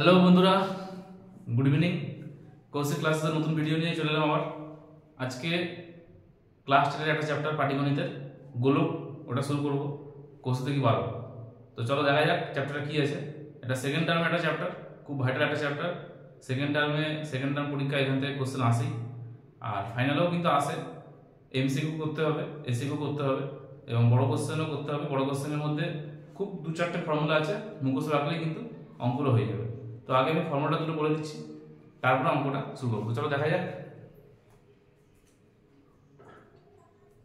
Hello বন্ধুরা, good evening. Kaushik ক্লাসের নতুন ভিডিও নিয়ে চলে এলাম আবার। আজকে ক্লাস 10-এর একটা চ্যাপ্টার পাটিগণিতের গোলক, ওটা শুরু করবো কোর্স থেকে 12। তো চলো দেখা যাক চ্যাপ্টারটা কী আছে। এটা সেকেন্ড টার্মে একটা চ্যাপ্টার, খুব ভাইটাল একটা চ্যাপ্টার। সেকেন্ড টার্ম পরীক্ষা এখান থেকে কোশ্চেন আসেই, আর ফাইনালেও কিন্তু আসে। এমসিকিউ করতে হবে, এসিকিউ করতে হবে এবং বড় কোশ্চেনও করতে হবে। বড় কোশ্চেনের মধ্যে খুব 2-4টে ফর্মুলা আছে, মুখস্থ রাখলেই কিন্তু অঙ্কগুলো হয়ে যাবে। তো আগে আমি ফর্মুলাটা দুটো বলে দিচ্ছি, তারপর অঙ্কটা শুরু করবো। চলো দেখা যাক।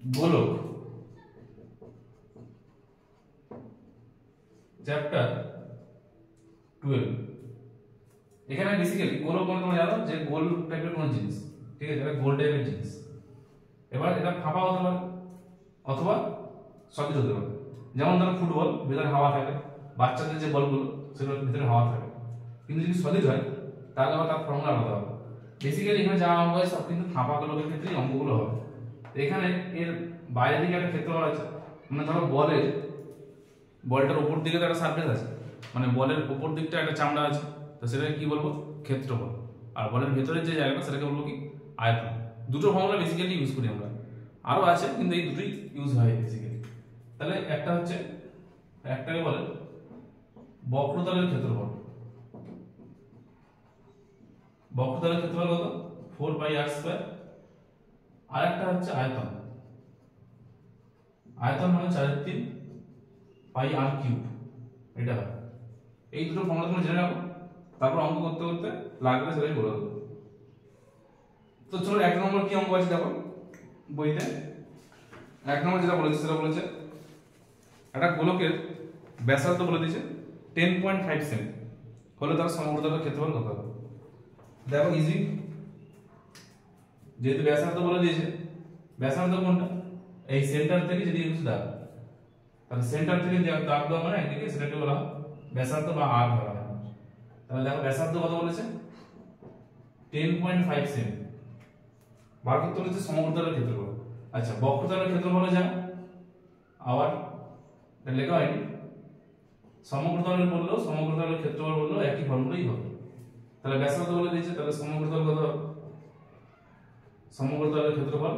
গোলক চ্যাপ্টার 12। এখানে বেসিক্যালি গোলক মানে তোমরা জানো যে গোল টাইপের কোনো জিনিস, ঠিক আছে, এটা গোল টাইপের জিনিস। এবার এটা ফাঁপা হতে পারে অথবা সলিড হতে পারে। যেমন ধরো ফুটবল, ভিতরে হাওয়া থাকে, বাচ্চাদের যে বলগুলো সেগুলোর ভিতরে হাওয়া থাকে। কিন্তু যদি সলিড হয় তাহলে আবার তার ফর্মুলা আলাদা হবে। বেসিক্যালি এখানে যা অঙ্ক হয় সব কিন্তু ফাঁপা গোলকের ক্ষেত্রেই অঙ্কগুলো হবে। এখানে এর বাইরের দিকে একটা ক্ষেত্রফল আছে, মানে ধরো বলটার উপর দিকে তো একটা সারফেস আছে, মানে বলের উপর দিকটা একটা চামড়া আছে, তো সেটাকে কি বলবো? ক্ষেত্রফল। আর বলের ভেতরের যে জায়গাটা সেটাকে বলবো কি? আয়তন। দুটো ফর্মুলা বেসিক্যালি ইউজ করি আমরা, আরো আছে কিন্তু এই দুটোই ইউজ হয় বেসিক্যালি। তাহলে একটাকে বলে বক্রতলের ক্ষেত্রফল। বক্রতলের ক্ষেত্রফল কত? 4πr²। আর একটা হচ্ছে আয়তন। আয়তন মানে 4/3 πr³ এটা হয়। এই দুটো ফর্মুলা তোমরা জেনে রাখো, তারপর অঙ্ক করতে করতে লাগলে সেটাই বলে দেবো। তো চলো 1 নম্বর কি অঙ্ক আছে দেখো বইতে। 1 নম্বর যেটা বলেছে সেটা বলেছে একটা গোলকের ব্যাসার্ধ বলে দিয়েছে 10.5 সেমি হলে তার সমগ্রতলের ক্ষেত্রফল কত হবে। দেখো ইজি, যেহেতু ব্যাসার্ধ বলে দিয়েছে, ব্যাসার্ধ কোনটা? এই সেন্টার থেকে যদি কিছু দাগ, তাহলে সেন্টার থেকে দাগ দেওয়া মানে একদিকে সেটাকে বলা হয় ব্যাসার্ধ বা আর ধরা হয়। তাহলে দেখো ব্যাসার্ধ কত বলেছে? 10.5 সেমি। বার করতে বলেছে সমগ্রতলের ক্ষেত্রফল। আচ্ছা, বক্রতলের ক্ষেত্রফল জানো, আবার এটা লেখা হয়নি। সমগ্রতলের ক্ষেত্রফল বললেও একই ফর্মুলাই হবে। তাহলে ব্যাসার্ধ বলে দিয়েছে, তাহলে সমগ্রতল কত হবে? সমগ্রতলের ক্ষেত্রফল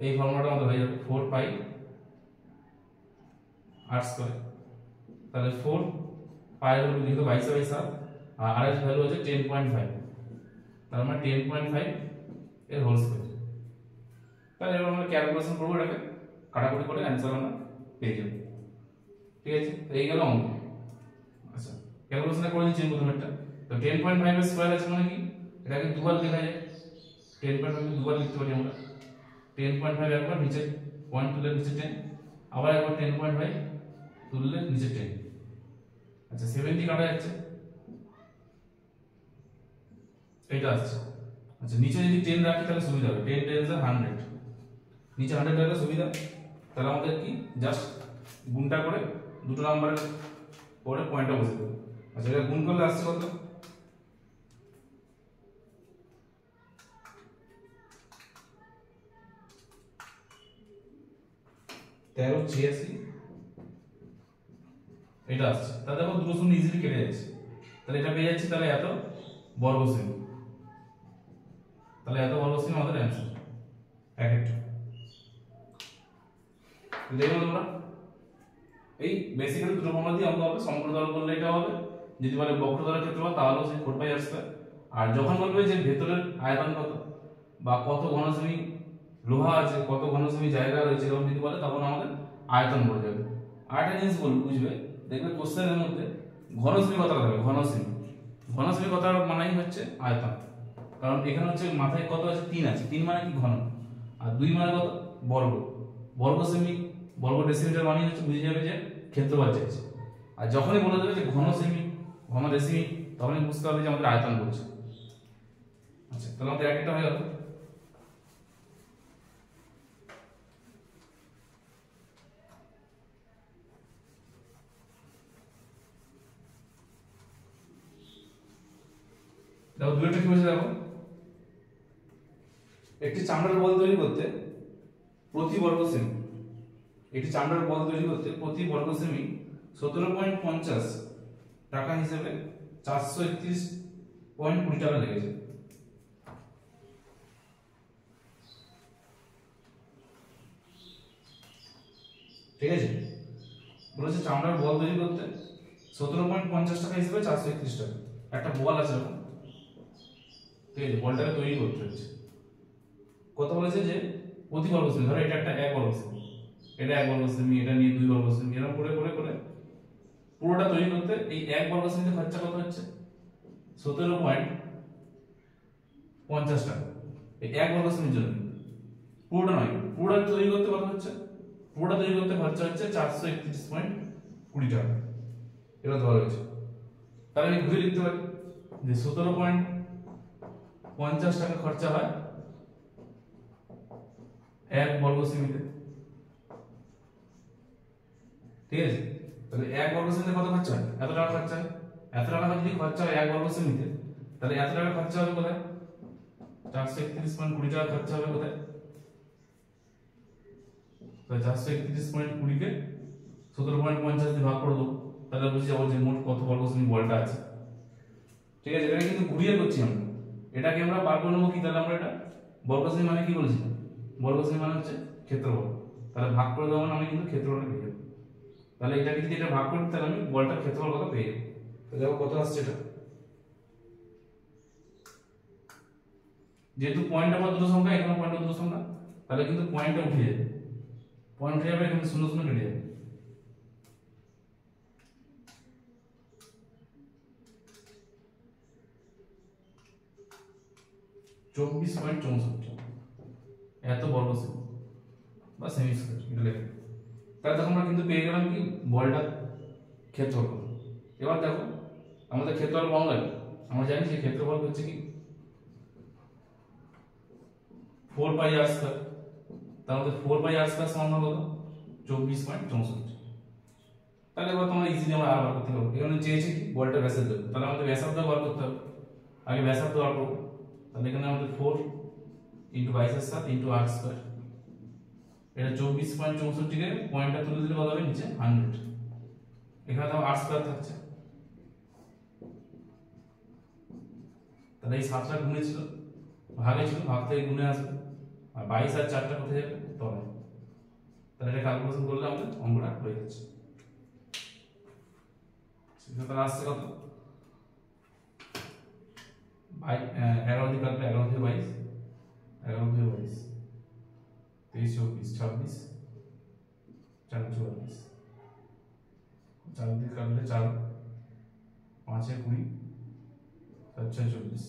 এই ফর্মুলাটা আমাদের হয়ে যাবে 4πr²। তাহলে 4 পাই হলো যেহেতু 22/7 আর r এর ভ্যালু হচ্ছে 10.5, তার মানে 10.5 এর হোল স্কয়ার। তাহলে এবার আমরা ক্যালকুলেশন করব, এটাকে কাটাকুটি করে অ্যানসার আমরা পেয়ে যাব। ঠিক আছে, এই গেল অঙ্ক। আচ্ছা, ক্যালকুলেশনটা করে দিচ্ছি প্রথমেরটা। তো 10.5 এর স্কয়ার আছে মানে কি? এটাকে দুবার লেখা যায়। 10.5 কে দুবার লিখতে পারি আমরা। 10.5 একবার নিচে পয়েন্ট তুললে নিচে 10, আবার একবার 10.5 তুললে নিচে 10। আচ্ছা, 70 কাটা যাচ্ছে, এটা আসছে। আচ্ছা, নিচে যদি 10 রাখি তাহলে সুবিধা হবে। 10 10 is 100, নিচে 100 রাখলে সুবিধা। তাহলে আমাদের কি জাস্ট গুণটা করে দুটো নাম্বারের পরে পয়েন্টটা বসে দেবো। আচ্ছা, এটা গুণ করলে আসছে কত? 1386 এটা আসছে। তাহলে দেখো দুটো শূন্য ইজিলি কেটে যাচ্ছে, তাহলে এটা পেয়ে যাচ্ছি। তাহলে এত বর্গ সেমি, তাহলে এত বর্গ সেমি আমাদের অ্যানসার। একটা দেখো তোমরা, এই বেসিক্যালি দুটো ফর্মুলা দিয়ে অঙ্ক হবে। সমগ্রতল করলে এটা হবে, যদি বলে বক্রতলের ক্ষেত্রফল তাহলেও সেই 4πr²। আর যখন বলবে যে ভেতরের আয়তন কত বা কত ঘন সেমি লোহা আছে, কত ঘন সেমি জায়গা রয়েছে, এরকম যদি বলে তখন আমাদের আয়তন বলে যাবে। আরেকটা জিনিস বুঝবে, দেখবে কোশ্চেনের মধ্যে ঘন সেমি কথাটা থাকবে। ঘন সেমি কথার মানেই হচ্ছে আয়তন, কারণ এখানে হচ্ছে মাথায় কত আছে? 3 আছে। 3 মানে কি? ঘন। আর 2 মানে কত? বর্গ। বর্গ ডেসিমিটার মানে হচ্ছে বুঝে যাবে যে ক্ষেত্রফল চাইছে। আর যখনই বলে দেবে যে ঘন ডেসিমি, তখনই বুঝতে হবে যে আমাদের আয়তন বলছে। আচ্ছা, তাহলে আমাদের একটা হয়ে গেল। দেখো দুইটা কি বলছে, দেখো একটি চামড়ার বল তৈরি করতে প্রতি বর্গ সেমি 17.50 টাকা হিসেবে 431.20 টাকা লেগেছে। ঠিক আছে, বলেছে চামড়ার বল তৈরি করতে 17.50 টাকা হিসেবে 431 টাকা। একটা বল আছে এরকম, ঠিক আছে, বলটাকে তৈরি করতে হচ্ছে। কত বলেছে যে প্রতি বর্গ সেমি, ধরো এটা একটা 1 বর্গ সেমি, এটা 1 বর্গ সেমি, এটা নিয়ে 2 বর্গ সেমি, এরকম করে করে করে পুরোটা তৈরি করতে এই 1 বর্গ সেমিতে খরচা কত হচ্ছে? 17.50 টাকা। এই 1 বর্গ সেমির জন্য, পুরোটা নয়, পুরোটা তৈরি করতে কত হচ্ছে? পুরোটা তৈরি করতে খরচা হচ্ছে 431.20 টাকা। এটা ধরা হয়েছে। তাহলে আমি ঘুরে লিখতে পারি যে 17.50 টাকা খরচা হয় 1 বর্গ সেমিতে। ঠিক আছে, তাহলে 1 বর্গ সেমিতে কত খরচা হয়? এত টাকা খরচা হয়। এত টাকা যদি খরচা হয় 1 বর্গ সেমিতে, তাহলে এত টাকা খরচা হবে কোথায়? 431.20 টাকা খরচা হবে কোথায়? তো 431.20 কে 17.50 দিয়ে ভাগ করে দেবো, তাহলে বুঝে যাবো যে মোট কত বর্গ সেমি বলটা আছে। ঠিক আছে, এটা কিন্তু ঘুরিয়ে করছি আমরা, এটাকে আমরা বার করে নেবো কি? তাহলে আমরা এটা বর্গ সেমি মানে কি বলেছি? বর্গ সেমি মানে হচ্ছে ক্ষেত্রফল, তাহলে ভাগ করে দেওয়া মানে আমি কিন্তু ক্ষেত্রফলটা পেয়ে যাবো। তাহলে এটাকে যদি এটা ভাগ করি তাহলে আমি বলটার ক্ষেত্রফল কত পেয়ে যাবো। তো দেখো কত আসছে এটা, যেহেতু পয়েন্ট আমার দুটো সংখ্যা, এখানে পয়েন্ট দুটো সংখ্যা, তাহলে কিন্তু পয়েন্টটা উঠে যাবে, পয়েন্ট উঠে যাবে, এখানে শূন্য শূন্য কেটে যাবে। (24.64) এত বর্গ সেমি বা সেমি স্কয়ার এটা লেখা। তাহলে তখন আমরা কিন্তু পেয়ে গেলাম কি? বলটা ক্ষেত্রফল। এবার দেখো আমাদের ক্ষেত্রফল পাওয়া গেল, আমরা জানি যে ক্ষেত্রফল হচ্ছে কি 4πr²। তার মধ্যে 4πr² সমান কত? 24.64। তাহলে এবার তোমরা ইজিলি আমরা আর বার করতে পারবো। এখানে চেয়েছে কি? বলটা ব্যাসার্ধ, তাহলে আমাদের ব্যাসার্ধ বার করতে হবে। আগে ব্যাসার্ধ বার করবো, তাহলে এখানে আমাদের 4 × 22/7 × r²। এটা 24.64 কে পয়েন্টটা তুলে দিলে কত হবে? নিচে 100। এখানে তো r² থাকছে, তাহলে এই 7টা গুণে ছিল, ভাগে ছিল, ভাগ থেকে গুণে আসবে, আর 22 আর 4টা কোথায় যাবে? তলায়। তাহলে এটা ক্যালকুলেশন করলে আমাদের অঙ্কটা হয়ে যাচ্ছে। সেটা তাহলে আসছে কত? 11 দিয়ে কাটলে 11 দিয়ে 22, 11 দিয়ে 22, 23, 24, 26, 4, 44, 4 দিয়ে কাটলে 4, 5 এ 20, 4, 6, 24,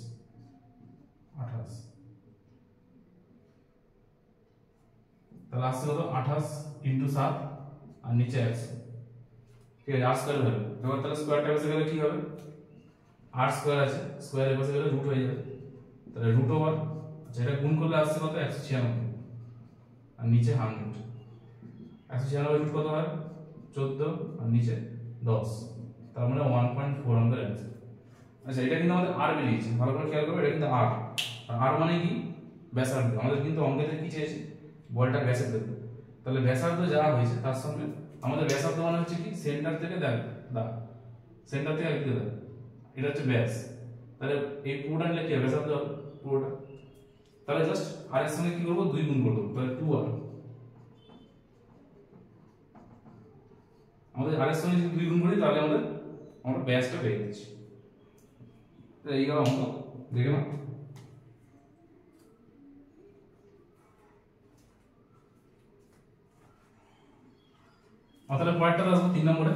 28। তাহলে আসছে কত? 28 × 7 আর নিচে 100। ঠিক আছে, r² হবে। এবার তাহলে স্কয়ারটা বসে গেলে কি হবে? r² আছে, স্কয়ারের বসে গেলে রুট হয়ে যাবে, তাহলে √ওভার, আচ্ছা এটা গুণ করলে আসছে কত? 196 আর নিচে 100। 196 রুট কত হয়? 14 আর নিচে 10, তার মানে 1.4 আমাদের অ্যান্সার। আচ্ছা এটা কিন্তু আমাদের r বেরিয়েছে, ভালো করে খেয়াল করবে, এটা কিন্তু r, আর r মানে কি? ব্যাসার্ধ। আমাদের কিন্তু অঙ্কেতে কি চেয়েছে? বলটা ব্যাসার্ধ। তাহলে ব্যাসার্ধ যা হয়েছে তার সঙ্গে আমাদের ব্যাসার্ধ মানে হচ্ছে কি? সেন্টার থেকে দাগ, সেন্টার থেকে একদিকে দাগ, এটা হচ্ছে ব্যাস। তাহলে এই পুরোটা নিলে কি হবে? ব্যাসার্ধ হবে পুরোটা। তাহলে জাস্ট r এর সঙ্গে কি করব? 2 গুণ করব, তাহলে 2r। আমাদের r এর সঙ্গে যদি 2 গুণ করি তাহলে আমরা ব্যাসটা পেয়ে যাচ্ছি। তাহলে এই গেল অঙ্ক, দেখে নাও। তাহলে পয়েন্টটা আসবো 3 নম্বরে।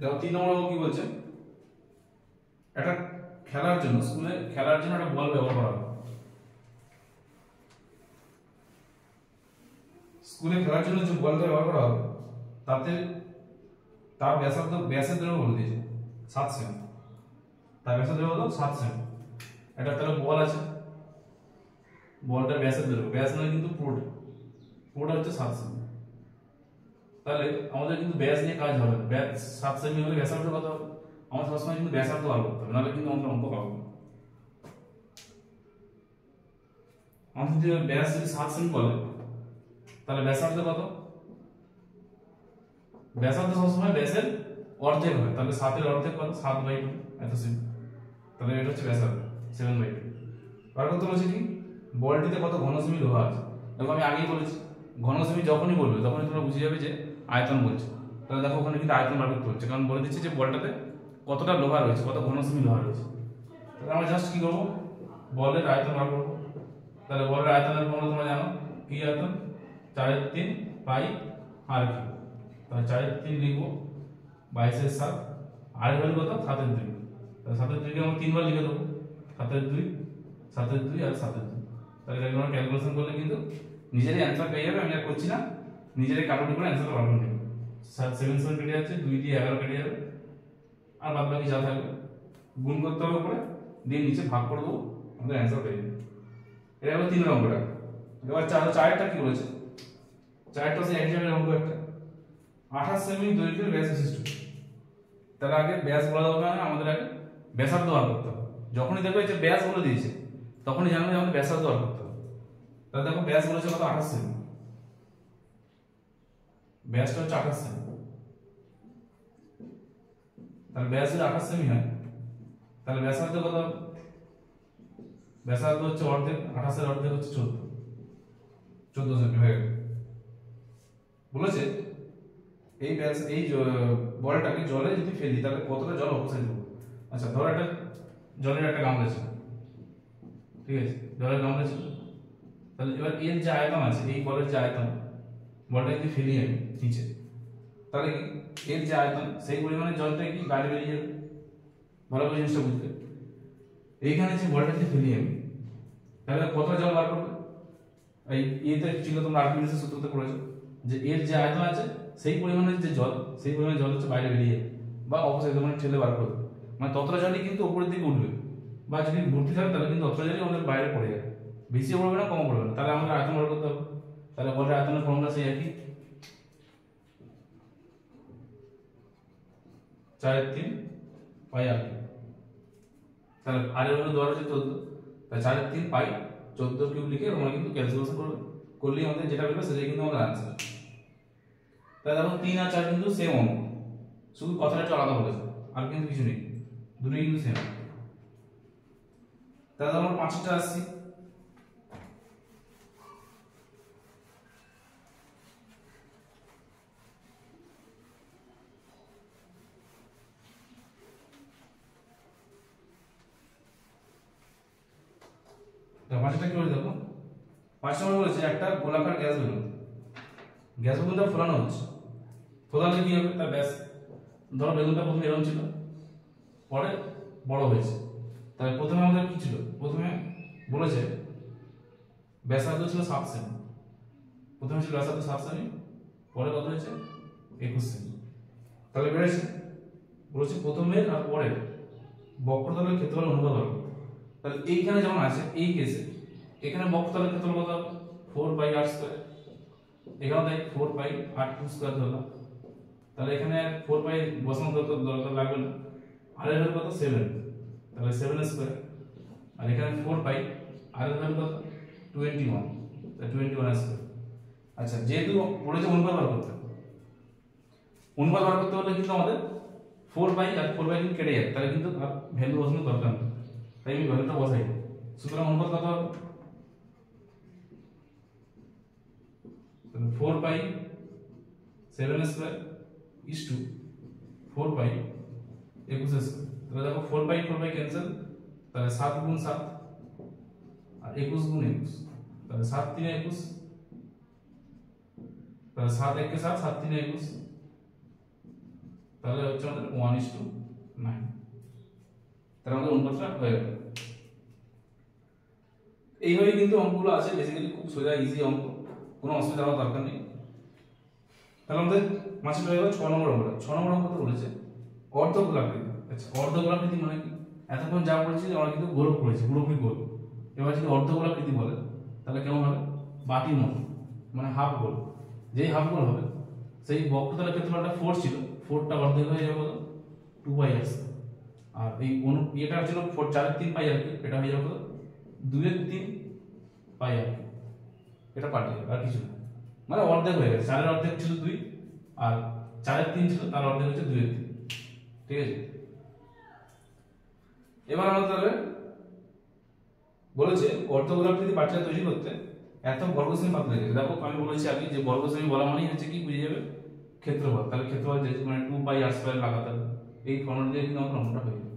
দেখো 3 নম্বরে কি বলছে? একটা খেলার জন্য, স্কুলে খেলার জন্য একটা বল ব্যবহার করা হবে। স্কুলে খেলার জন্য যে বলটা ব্যবহার করা হবে তাতে তার ব্যাসার্ধ বলে দিয়েছে 7 সেমি। তার ব্যাসার্ধ হলো 7 সেমি। এটা তাহলে বল আছে, বলটা ব্যাসার্ধ, ব্যাস নয় কিন্তু পুরোটা হচ্ছে 7 সেমি। তাহলে আমাদের কিন্তু ব্যাস নিয়ে কাজ হবে, ব্যাস 7 সেমি হলে ব্যাসার্ধ কত হবে? আমাদের সবসময় কিন্তু ব্যাসার্ধ বার করতে হবে, নাহলে কিন্তু আমাদের অঙ্ক পাবো না। আমাদের যদি ব্যাস যদি 7 সেমি বলে তাহলে ব্যাসার্ধ কত? ব্যাসার্ধ সবসময় ব্যাসের অর্ধেক হয়, তাহলে 7 এর অর্ধেক কত? 7/2 এত সেমি, তাহলে এটা হচ্ছে ব্যাসার্ধ 7/2। আর কত বলছে কি বলটিতে কত ঘন সেমি লোহা আছে। দেখো আমি আগেই বলেছি ঘন সেমি যখনই বলবে তখনই তোমরা বুঝে যাবে যে আয়তন বলছে। তাহলে দেখো ওখানে কিন্তু আয়তন বার করতে হচ্ছে, কারণ বলে দিচ্ছে যে বলটাতে কতটা লোহা রয়েছে, কত ঘন সেমি লোহা রয়েছে। তাহলে আমরা জাস্ট কি করবো, বলের আয়তন বার করবো। তাহলে বলের আয়তনের ফর্মুলা তোমরা জানো কি? আয়তন 4/3 পাই আর কি, তাহলে 4/3 লিখবো 22/7, আর ভ্যালু কত? 7/2। তাহলে 7/2 কে আমরা 3 বার লিখে দেবো, 7/2 7/2 আর 7/2। তাহলে এটা আমরা ক্যালকুলেশন করলে কিন্তু নিজেরই অ্যান্সার পেয়ে যাবে। আমি আর করছি না, নিজেরই ক্যালকুলেট করে অ্যান্সারটা বার করে নেবে। 7 কেটে যাচ্ছে, 2 দিয়ে 11 কেটে যাবে, আর বাদ বাকি যা থাকবে গুণ করতে হবে উপরে, দিয়ে নিচে ভাগ করে দেবো, আমাদের অ্যান্সার পেয়ে যাবে। এটা হলো 3 নম্বরটা। এবার চারেরটা কি বলেছে? চারটা হচ্ছে এক জায়গায় অঙ্ক একটা 28 সেমি দৈর্ঘ্যের ব্যাস বিশিষ্ট। তার আগে ব্যাস বলা যাবে না, আমাদের আগে ব্যাসার্ধ বার করতে হবে। যখনই দেখবে যে ব্যাস বলে দিয়েছে তখনই জানবে যে আমাদের ব্যাসার্ধ বার করতে হবে। তাহলে দেখো ব্যাস বলেছে কত? 28 সেমি, ব্যাসটা হচ্ছে 28 সেমি। তাহলে ব্যাস যদি 28 সেমি হয় তাহলে ব্যাসার্ধ কত? ব্যাসার্ধ হচ্ছে অর্ধেক, 28 এর অর্ধেক হচ্ছে 14 সেমি হয়ে গেল। বলেছে এই ব্যাস এই বলটাকে জলে যদি ফেলি তাহলে কতটা জল অপসারিত হবে। আচ্ছা ধরো একটা জলের একটা গামলা ছিল, ঠিক আছে, জলের গামলা ছিল। তাহলে এবার এর যে আয়তন আছে, এই বলের যে আয়তন, বলটা যদি ফেলি আমি নিচে, তাহলে এর যে আয়তন সেই পরিমাণে জলটা কি বাইরে বেরিয়ে যাবে। ভালো করে জিনিসটা বুঝবে। এইখানে যে বলটা যদি ফেলি আমি তাহলে কতটা জল বার করবে? এই এতে ছিল তোমরা আর্কিমিডিসের সূত্রতে পড়েছো যে এর যে আয়তন আছে সেই পরিমাণে যে জল, সেই পরিমাণে জল হচ্ছে বাইরে বেরিয়ে যাবে বা অপসারিত মানে ঠেলে বার করবে। মানে ততটা জলই কিন্তু উপরের দিকে উঠবে, বা যদি ভর্তি থাকে তাহলে কিন্তু অতটা জলই আমাদের বাইরে পড়ে যাবে, বেশি পড়বে না কম পড়বে না। তাহলে আমাদের আয়তন বার করতে হবে। তাহলে বলের আয়তনের ফর্মুলা সেই একই, 4/3 পাই আর কি। তাহলে আর এর মধ্যে দেওয়া হচ্ছে 14, তাহলে 4/3 পাই 14 কিউব লিখে তোমরা কিন্তু ক্যালকুলেশন করবে, করলেই আমাদের যেটা বেরোবে সেটাই কিন্তু আমাদের আনসার। তাহলে দেখো 3 আর 4 কিন্তু সেম অঙ্ক, শুধু কথাটা একটু আলাদা বলেছে, আর কিন্তু কিছু নেই, দুটোই কিন্তু সেম। তাহলে আমরা 5টা আসছি। পাঁচটা কি বলে দেখো, 5 নম্বর বলেছে একটা গোলাকার গ্যাস বেলুন, গ্যাস বেলুনটা ফোলানো হচ্ছে। ফোলালে কি হবে? তার ব্যাস, ধরো বেলুনটা প্রথমে এরকম ছিল, পরে বড় হয়েছে। তাহলে প্রথমে আমাদের কি ছিল? প্রথমে বলেছে ব্যাসার্ধ ছিল 7 সেমি, প্রথমে ছিল ব্যাসার্ধ 7 সেমি, পরে কত হয়েছে? 21 সেমি। তাহলে বেড়েছে। বলেছে প্রথমের আর পরের বক্রতলের ক্ষেত্রফল অনুপাত হবে। তাহলে এইখানে যেমন আছে এই কেসে, এখানে বক্রতলের ক্ষেত্রফল কত হবে? 4πr²। এখানে তাই 4πr² ধরলাম। তাহলে এখানে 4π বসানো দরকার লাগবে না, আর এর ভ্যালু কত? 7, তাহলে 7² আর এখানে 4π আর এর ভ্যালু কত? 21, তাহলে 21²। আচ্ছা যেহেতু বলেছে অনুপাত বার করতে, অনুপাত বার করতে হলে কিন্তু আমাদের 4π আর 4π কিন্তু কেটে যায়, তাহলে কিন্তু ভ্যালু বসানোর দরকার নেই, তাই আমি ভ্যালুটা বসাই। সুতরাং অনুপাত কত হবে? 4π 7² is to 4π 21²। তাহলে দেখো 4π 4π ক্যান্সেল, তাহলে 7 গুণ 7 আর 21 গুণ 21, তাহলে 7 3 21, তাহলে 7 1 কে 7, 7 3 21, তাহলে হচ্ছে আমাদের 1:9। তাহলে আমাদের অনুপাতটা হয়ে গেল। এইভাবে কিন্তু অঙ্কগুলো আছে, বেসিক্যালি খুব সোজা ইজি অঙ্ক, কোনো অসুবিধা হওয়ার দরকার নেই। তাহলে আমাদের মাঝে হয়ে গেল 6 নম্বর অঙ্কটা। 6 নম্বর অঙ্কটা বলেছে অর্ধগোলাকৃতি। আচ্ছা অর্ধগোলাকৃতি মানে কি? এতক্ষণ যা পড়েছি আমরা কিন্তু গোলক পড়েছি, পুরোপুরি গোল। এবার যদি অর্ধগোলাকৃতি বলে তাহলে কেমন হবে? বাটির মতো, মানে হাফ গোল। যেই হাফ গোল হবে সেই বক্রতলের ক্ষেত্রফলটা 4 ছিল, 4টা অর্ধেক হয়ে যাবে 2πr²। আর এই এটা ছিল 4/3 পাই আর কি, এটা হয়ে যাবে 2/3 পাই আর কি, এটা পাল্টে যাবে আর কিছু না, মানে অর্ধেক হয়ে গেছে। 4 এর অর্ধেক ছিল 2 আর 4 এর 3 ছিল, তার অর্ধেক হচ্ছে 2 এর 3। ঠিক আছে, এবার আমরা তাহলে বলেছে অর্থগোলাকৃতি পাটিয়া তৈরি করতে এত বর্গসেমি পাতলা লেগেছে। দেখো আমি বলেছি আগে যে বর্গসেমি বলা মানেই হচ্ছে কি বুঝে যাবে ক্ষেত্রফল, তাহলে ক্ষেত্রফল যে মানে 2 পাই r স্কয়ার লাগাতে হবে, এই ফর্মুলা দিয়ে কিন্তু আমরা অঙ্কটা হয়ে যাবে।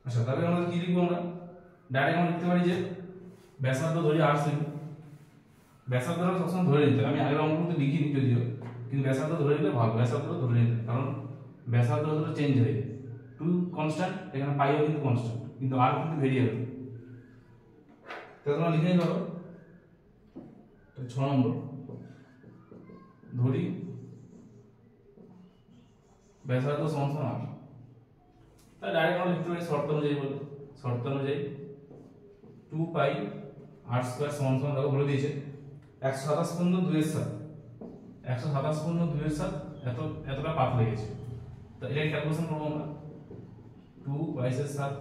আচ্ছা, তাহলে আমরা কি লিখবো, আমরা ডাইরেক্ট আমরা লিখতে পারি যে ব্যাসার্ধ ধরি r সেমি, ব্যাসার্ধ সবসময় ধরে নিতে, আমি আগের অঙ্কগুলোতে লিখিনি যদিও, কিন্তু ব্যাসার্ধ ধরে নিলে ভালো, ব্যাসার্ধ ধরে নিতে, কারণ ব্যাসার্ধ হলো চেঞ্জ হয়ে যায়, 2 কনস্ট্যান্ট, এখানে পাইও কিন্তু কনস্ট্যান্ট, কিন্তু r কিন্তু ভেরিয়েবল। তাহলে তোমরা লিখে নিতে পারো 6 নম্বর, ধরি ব্যাসার্ধ সমান r। তাহলে ডাইরেক্ট আমরা লিখতে পারি শর্ত অনুযায়ী, বলে শর্ত অনুযায়ী 2 পাই r স্কয়ার সমান সমান, দেখো বলে দিয়েছে 127.2 এর সাথে 127.2 এর সাথে এতটা পাত লেগেছে। তো এটা ক্যালকুলেশন করব আমরা, 2 22 এর সাথে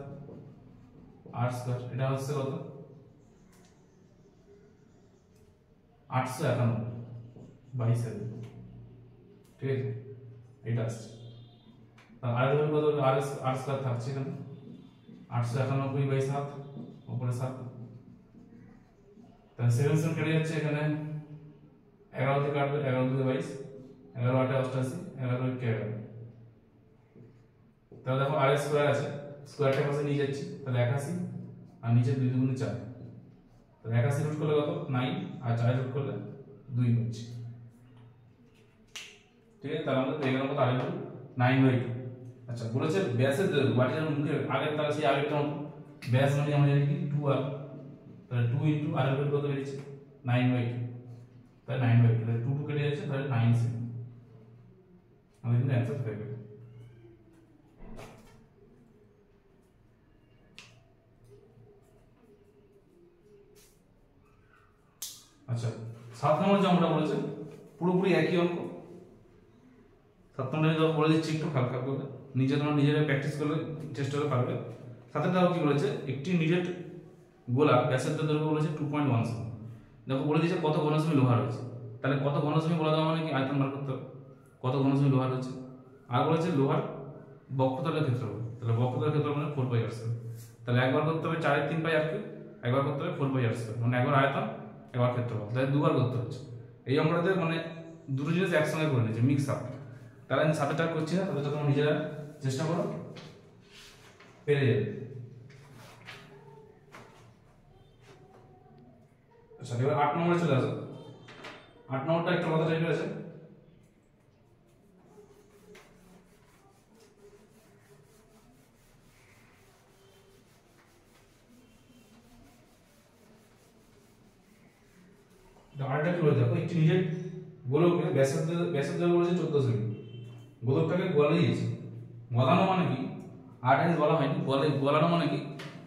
r স্কয়ার, এটা হচ্ছে কত 891 22 এর, ঠিক আছে, এটা আসছে। তার আর এর কত হবে, r স্কয়ার থাকছে এখানে 891 বাই 7 উপরে 7, তাহলে 7 7 কেটে যাচ্ছে, এখানে 11 থেকে কাটবে, 11 2 22, 11 8 88, 11 1 11। তাহলে দেখো r স্কয়ার আছে, স্কয়ারটা পাশে নিয়ে যাচ্ছি, তাহলে 81 আর নিচে 2 2 4, তাহলে 81 রুট করলে কত 9 আর 4 রুট করলে 2 হচ্ছে। ঠিক আছে, তাহলে আমরা পেয়ে গেলাম কত, r ইনটু 9/2। আচ্ছা, বলেছে ব্যাসের দৈর্ঘ্য, বাটির মুখে আগের, তাহলে সেই আগেরটা ব্যাস মানে আমরা জানি কি 2r, তাহলে 2 ইনটু r এর ভ্যালু কত বেরিয়েছে 9/2, তাহলে 9/2, তাহলে 2 2 কেটে যাচ্ছে, তাহলে 9 সেমি, আমাদের কিন্তু অ্যানসার হয়ে গেল। আচ্ছা, 7 নম্বর যে আমরা বলেছে পুরোপুরি একই অঙ্ক, 7 নম্বরে যখন বলে দিচ্ছি একটু হালকা করে, নিজে তোমরা নিজেরা প্র্যাকটিস করলে চেষ্টা করে পারবে। সাথে দেখো কি বলেছে, একটি নিরেট গোলা ব্যাসার্ধ দৈর্ঘ্য বলেছে 2.1 সেমি। দেখো বলে দিয়েছে কত ঘনসেমি লোহা রয়েছে, তাহলে কত ঘনসেমি বলা দেওয়া মানে কি আয়তন বার করতে হবে, কত ঘনসেমি লোহা রয়েছে। আর বলেছে লোহার বক্ষতলের ক্ষেত্রফল, তাহলে বক্ষতলের ক্ষেত্রফল মানে 4 পাই r স্কয়ার, তাহলে একবার করতে হবে 4 এর 3 পাই r কিউব, একবার করতে হবে 4 পাই r স্কয়ার, মানে একবার আয়তন একবার ক্ষেত্রফল, তাহলে দুবার করতে হচ্ছে। এই অঙ্কটাতে মানে দুটো জিনিস একসঙ্গে করে নিয়েছে, মিক্স আপ। তাহলে আমি সাথে টাক করছি না, তাহলে তোমরা নিজেরা চেষ্টা করো, পেরে যাবে। আচ্ছা, এবার 8 নম্বরে চলে আসো। 8 নম্বরটা একটু আলাদা টাইপের আছে। আরেকটা কি বলে দেখো, একটি নিজের গোলকে ব্যাসার্ধ বলেছে 14 সেমি, গোলকটাকে গলিয়েছে, গলানো মানে কি, আট জিনিস বলা হয়নি, গলানো মানে কি,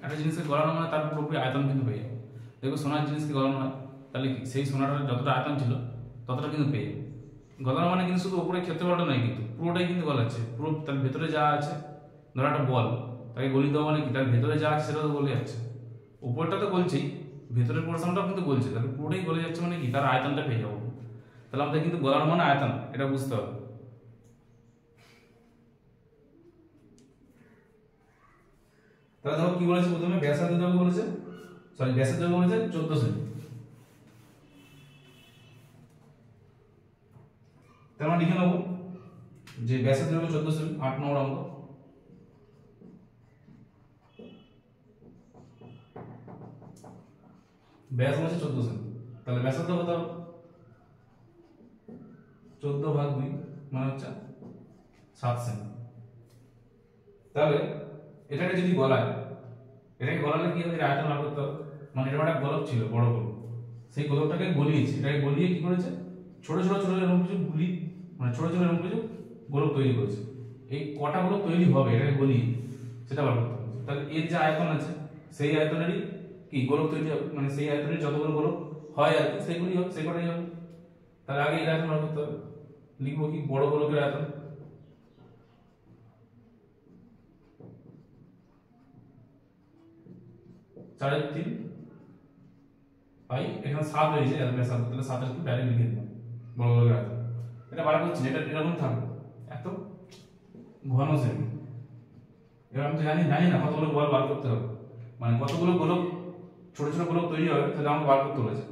একটা জিনিসকে গলানো মানে তার পুরোপুরি আয়তন কিন্তু পেয়ে যাবে। দেখো সোনার জিনিসকে গলানো হয়, তাহলে কি সেই সোনাটার যতটা আয়তন ছিল ততটা কিন্তু পেয়ে যাবে। গলানো মানে কিন্তু শুধু উপরে ক্ষেত্রফলটা নয়, কিন্তু পুরোটাই কিন্তু গলাচ্ছে, পুরো তার ভেতরে যা আছে, ধরো একটা বল, তাকে গলিয়ে দেওয়া মানে কি তার ভেতরে যা আছে সেটা তো গলে যাচ্ছে, উপরটা তো গলছেই, ভেতরের পোর্শনটাও কিন্তু গলছে, তাহলে পুরোটাই গলে যাচ্ছে মানে কি তার আয়তনটা পেয়ে যাবো। তাহলে আমাদের কিন্তু গলানো মানে আয়তন, এটা বুঝতে হবে। তাহলে দেখো কি বলেছে, প্রথমে ব্যাসার্ধ দৈর্ঘ্য বলেছে, সরি ব্যাসার্ধ দৈর্ঘ্য বলেছে 14 সেমি, তাহলে আমরা লিখে নেব যে ব্যাসার্ধ দৈর্ঘ্য 14 সেমি। 8 নম্বর অঙ্ক, ব্যাস বলেছে 14 সেমি, তাহলে ব্যাসার্ধ কত হবে 14/2 মানে হচ্ছে 7 সেমি। তাহলে এটাকে যদি গলায়, এটাকে গলালে কি হবে, আয়তন বার করতে হবে, মানে এটা একটা গোলক ছিল বড় গোলক, সেই গোলকটাকে গলিয়েছে, এটাকে গলিয়ে কি করেছে ছোট ছোট ছোট এরকম কিছু গুলি, মানে ছোট ছোট এরকম কিছু গোলক তৈরি করেছে। এই কটা গোলক তৈরি হবে এটাকে গলিয়ে সেটা বার করতে হবে। তাহলে এর যে আয়তন আছে সেই আয়তনেরই কি গোলক তৈরি হবে, মানে সেই আয়তনের যতগুলো গোলক হয় আর কি সেগুলি হবে, সেগুলোই হবে। তাহলে আগে এর আয়তন বার করতে হবে, লিখবো কি বড় গোলকের আয়তন, চারের 3 পাই, এখানে 7 হয়েছে এর ব্যাসার্ধ, তাহলে 7 কি ডাইরেক্ট লিখে দিলাম বড় গোলকের আয়তন। এটা বার করছি, এটা এরকম থাকবে এত ঘন সেমি। এবার আমি তো জানি না কতগুলো বল বার করতে হবে, মানে কতগুলো গোলক ছোট ছোট গোলক তৈরি হবে তাহলে আমাকে বার করতে বলেছে।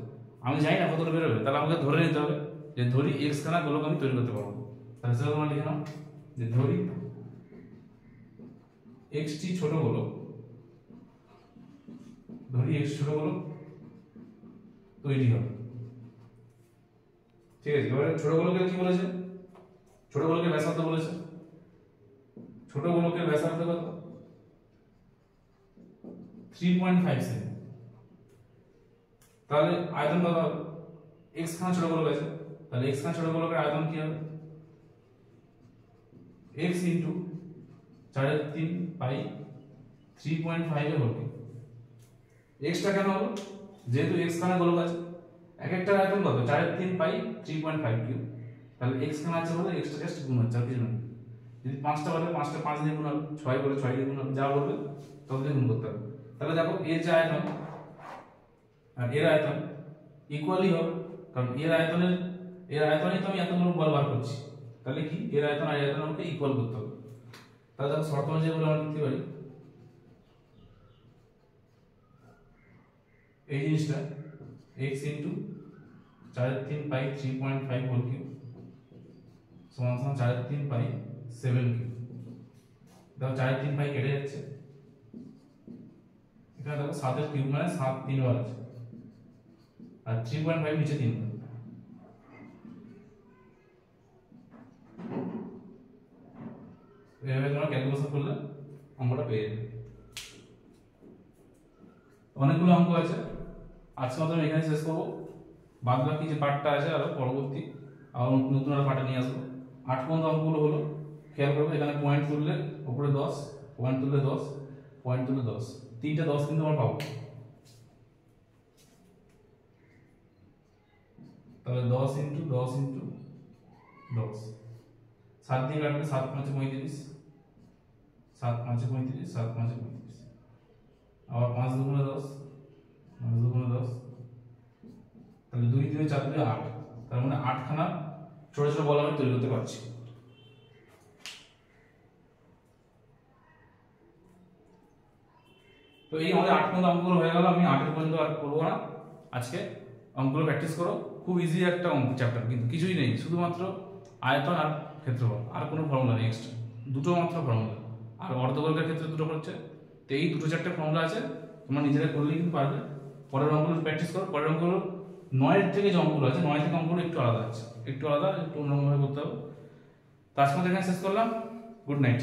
আমি জানি না কতগুলো বেরোবে, তাহলে আমাকে ধরে নিতে হবে যে ধরি এক্স খানা গোলক আমি তৈরি করতে পারবো। তাহলে সেটা তোমরা লিখে নাও যে ধরি এক্স টি ছোট গোলক, ধরি এক্স ছোট গোলক তৈরি হবে। ঠিক আছে, এবারে ছোট গোলকের কি বলেছে, ছোট গোলকের ব্যাসার্ধ বলেছে, ছোট গোলকের ব্যাসার্ধ কত 3.5 সেমি। তাহলে আয়তন কত হবে, x খানা ছোট গোলক আছে, তাহলে x খানা ছোট গোলকের আয়তন কি হবে x ইনটু 4.3 পাই 3.5 এর হোল কিউব। x টা কেন হলো, যেহেতু x খানা গোলক আছে, এক একটা আয়তন কত 4.3 পাই 3.5 কিউব, তাহলে x খানা আছে বলে x টা জাস্ট গুণ হচ্ছে আর কিছু না। যদি 5টা বলে 5টা 5 দিয়ে গুণ হবে, 6 বলে 6 দিয়ে গুণ হবে, যা বলবে তত দিয়ে গুণ করতে হবে। তাহলে দেখো এর যে আয়তন আর এর আয়তন ইকুয়ালি হবে, কারণ এর আয়তনই তো আমি এতগুলো বল বার করছি, তাহলে কি এর আয়তন আর এর আয়তন আমাকে ইকুয়াল করতে হবে। তাহলে দেখো শর্ত অনুযায়ী বলে আমরা লিখতে পারি এই জিনিসটা x ইনটু 4.3 পাই 3.5 হোল কিউব সমান সমান 4.3 পাই 7 কিউব। দেখো 4.3 পাই কেটে যাচ্ছে, এখানে দেখো 7 এর কিউব মানে 7 3 বার আছে, আর 3.5 নিচে 3 বার। এভাবে তোমরা ক্যালকুলেশন করলে অঙ্কটা পেয়ে যাবে। অনেকগুলো অঙ্ক আছে, আজকে মতো এখানে শেষ করবো। বাদ বাকি যে পার্টটা আছে আরো পরবর্তী আবার নতুন আরো পার্টে নিয়ে আসবো। 8 পর্যন্ত অঙ্কগুলো হলো, খেয়াল করবো এখানে পয়েন্ট তুললে উপরে 10, পয়েন্ট তুললে 10, পয়েন্ট তুললে 10, তিনটা 10 কিন্তু আমরা পাবো। তাহলে 10 ইনটু 10 ইনটু 10, 7 দিয়ে কাটলে 7 5 35, 7 5 35, 7 5 35, আবার 5 দুগুণে 10, 5 দুগুণে 10, তাহলে 2 3 4 2 8, তার মানে 8 খানা ছোট ছোট বল আমি তৈরি করতে পারছি। তো এই আমাদের 8 পর্যন্ত অঙ্কগুলো হয়ে গেল, আমি 8 পর্যন্ত আর করবো না আজকে। অঙ্কগুলো প্র্যাকটিস করো, খুব ইজি একটা অঙ্ক চ্যাপ্টার, কিন্তু কিছুই নেই, শুধুমাত্র আয়তন আর ক্ষেত্রফল, আর কোনো ফর্মুলা নেই এক্সট্রা, দুটো মাত্র ফর্মুলা। আর অর্ধগোলকের ক্ষেত্রে দুটো হচ্ছে, তো এই দুটো চারটে ফর্মুলা আছে, তোমরা নিজেরা করলেই কিন্তু পারবে। পরের অঙ্কগুলো প্র্যাকটিস করো, পরের অঙ্কগুলো 9 থেকে যে অঙ্কগুলো আছে 9 থেকে অঙ্কগুলো একটু আলাদা আছে, একটু আলাদা, একটু অন্যরকমভাবে করতে হবে। তো আজকে এখানে শেষ করলাম, গুড নাইট।